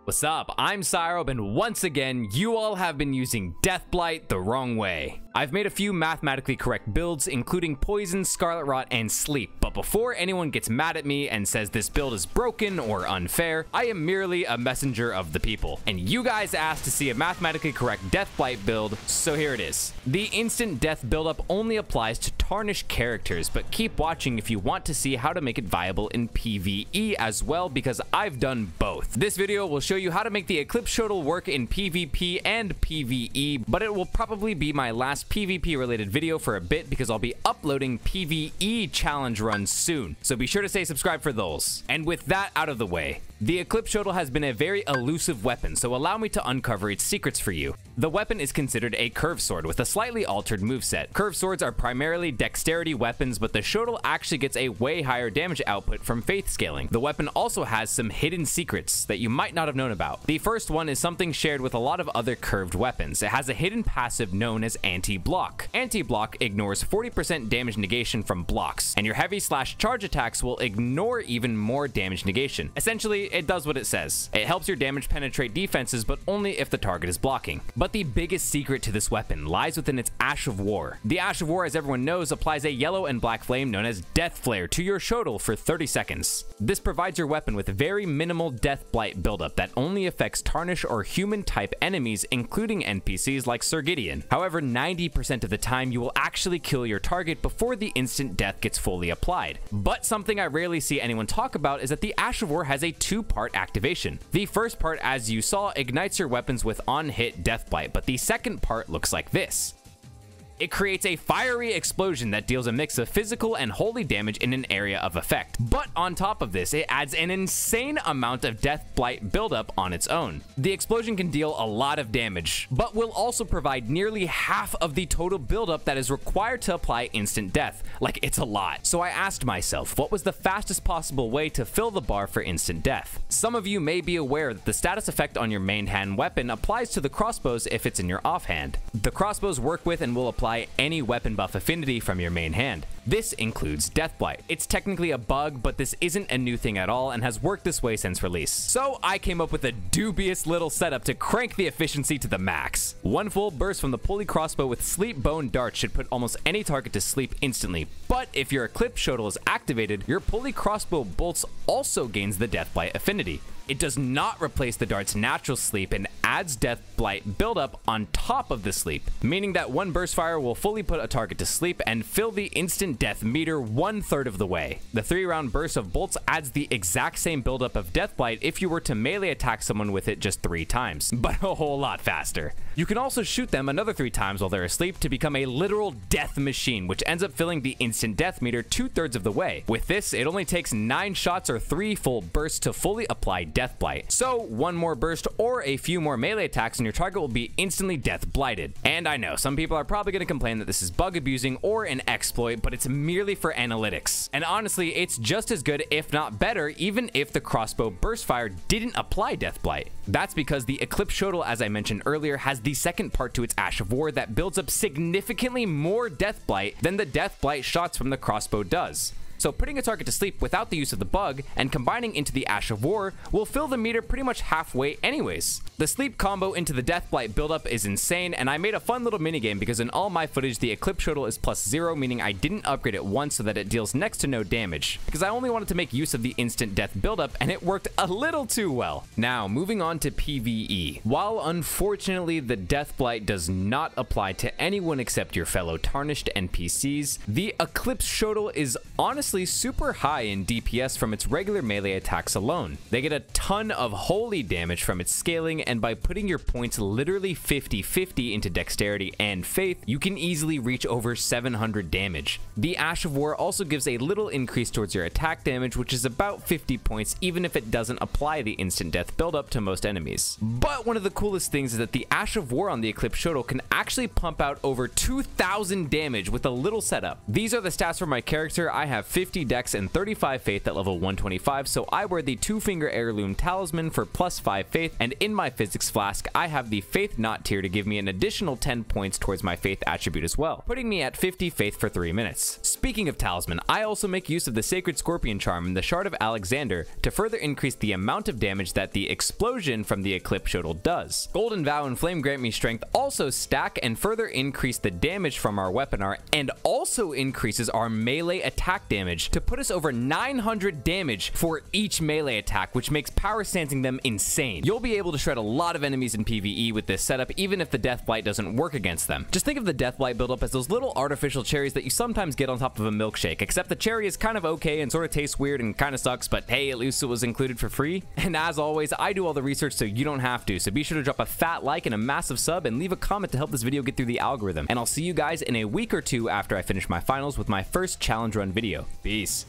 What's up? I'm Syrobe, and once again, you all have been using Blight the wrong way. I've made a few mathematically correct builds, including Poison, Scarlet Rot, and Sleep, but before anyone gets mad at me and says this build is broken or unfair, I am merely a messenger of the people. And you guys asked to see a mathematically correct Blight build, so here it is. The instant death buildup only applies to tarnished characters, but keep watching if you want to see how to make it viable in PvE as well, because I've done both. This video will show you how to make the Eclipse Shotel work in PvP and PvE, but it will probably be my last PvP related video for a bit because I'll be uploading PvE challenge runs soon, so be sure to stay subscribed for those. And with that out of the way, the Eclipse Shotel has been a very elusive weapon, so allow me to uncover its secrets for you. The weapon is considered a curved sword with a slightly altered moveset. Curved swords are primarily dexterity weapons, but the Shotel actually gets a way higher damage output from faith scaling. The weapon also has some hidden secrets that you might not have known about. The first one is something shared with a lot of other curved weapons. It has a hidden passive known as anti-block. Anti-block ignores 40% damage negation from blocks, and your heavy/charge attacks will ignore even more damage negation. Essentially, it does what it says. It helps your damage penetrate defenses, but only if the target is blocking. But the biggest secret to this weapon lies within its Ash of War. The Ash of War, as everyone knows, applies a yellow and black flame known as Death Flare to your Shotel for 30 seconds. This provides your weapon with very minimal Blight buildup that only affects tarnish or human type enemies, including NPCs like Sir Gideon. However, 90% of the time you will actually kill your target before the instant death gets fully applied. But something I rarely see anyone talk about is that the Ash of War has a two-part activation. The first part, as you saw, ignites your weapons with on-hit Blight, but the second part looks like this. It creates a fiery explosion that deals a mix of physical and holy damage in an area of effect. But on top of this, it adds an insane amount of Blight buildup on its own. The explosion can deal a lot of damage, but will also provide nearly half of the total buildup that is required to apply instant death. Like, it's a lot. So I asked myself, what was the fastest possible way to fill the bar for instant death? Some of you may be aware that the status effect on your main hand weapon applies to the crossbows if it's in your offhand. The crossbows work with and will apply any weapon buff affinity from your main hand. This includes Blight. It's technically a bug, but this isn't a new thing at all and has worked this way since release. So I came up with a dubious little setup to crank the efficiency to the max. One full burst from the pulley crossbow with sleep bone darts should put almost any target to sleep instantly, but if your Eclipse Shotel is activated, your pulley crossbow bolts also gains the Blight affinity. It does not replace the dart's natural sleep and adds Blight buildup on top of the sleep, meaning that one burst fire will fully put a target to sleep and fill the instant death meter 1/3 of the way. The 3-round burst of bolts adds the exact same buildup of Blight if you were to melee attack someone with it just 3 times, but a whole lot faster. You can also shoot them another 3 times while they're asleep to become a literal death machine, which ends up filling the instant death meter 2/3 of the way. With this, it only takes 9 shots or 3 full bursts to fully apply Blight. So one more burst or a few more melee attacks and your target will be instantly blighted. And I know some people are probably going to complain that this is bug abusing or an exploit, but it's merely for analytics. And honestly, it's just as good, if not better, even if the crossbow burst fire didn't apply Blight. That's because the Eclipse Shotel, as I mentioned earlier, has the second part to its Ash of War that builds up significantly more Blight than the Blight shots from the crossbow does. So putting a target to sleep without the use of the bug and combining into the Ash of War will fill the meter pretty much halfway anyways. The sleep combo into the Blight buildup is insane, and I made a fun little minigame because in all my footage the Eclipse Shotel is +0, meaning I didn't upgrade it once so that it deals next to no damage, because I only wanted to make use of the instant death buildup and it worked a little too well. Now moving on to PvE. While unfortunately the Blight does not apply to anyone except your fellow tarnished NPCs, the Eclipse Shotel is honestly super high in DPS from its regular melee attacks alone. They get a ton of holy damage from its scaling, and by putting your points literally 50-50 into dexterity and faith, you can easily reach over 700 damage. The Ash of War also gives a little increase towards your attack damage, which is about 50 points even if it doesn't apply the instant death buildup to most enemies. But one of the coolest things is that the Ash of War on the Eclipse Shotel can actually pump out over 2,000 damage with a little setup. These are the stats for my character. I have 50 dex and 35 faith at level 125, so I wear the 2-finger heirloom talisman for +5 faith, and in my physics flask, I have the faith knot tier to give me an additional 10 points towards my faith attribute as well, putting me at 50 faith for 3 minutes. Speaking of talisman, I also make use of the Sacred Scorpion Charm and the Shard of Alexander to further increase the amount of damage that the explosion from the Eclipse Shotel does. Golden Vow and Flame Grant Me Strength also stack and further increase the damage from our weapon art, and also increases our melee attack damage to put us over 900 damage for each melee attack, which makes power stancing them insane. You'll be able to shred a lot of enemies in PvE with this setup, even if the Death Blight doesn't work against them. Just think of the Death Blight buildup as those little artificial cherries that you sometimes get on top of a milkshake, except the cherry is kind of okay and sort of tastes weird and kind of sucks, but hey, at least it was included for free. And as always, I do all the research so you don't have to, so be sure to drop a fat like and a massive sub and leave a comment to help this video get through the algorithm. And I'll see you guys in a week or two after I finish my finals with my first challenge run video. Peace.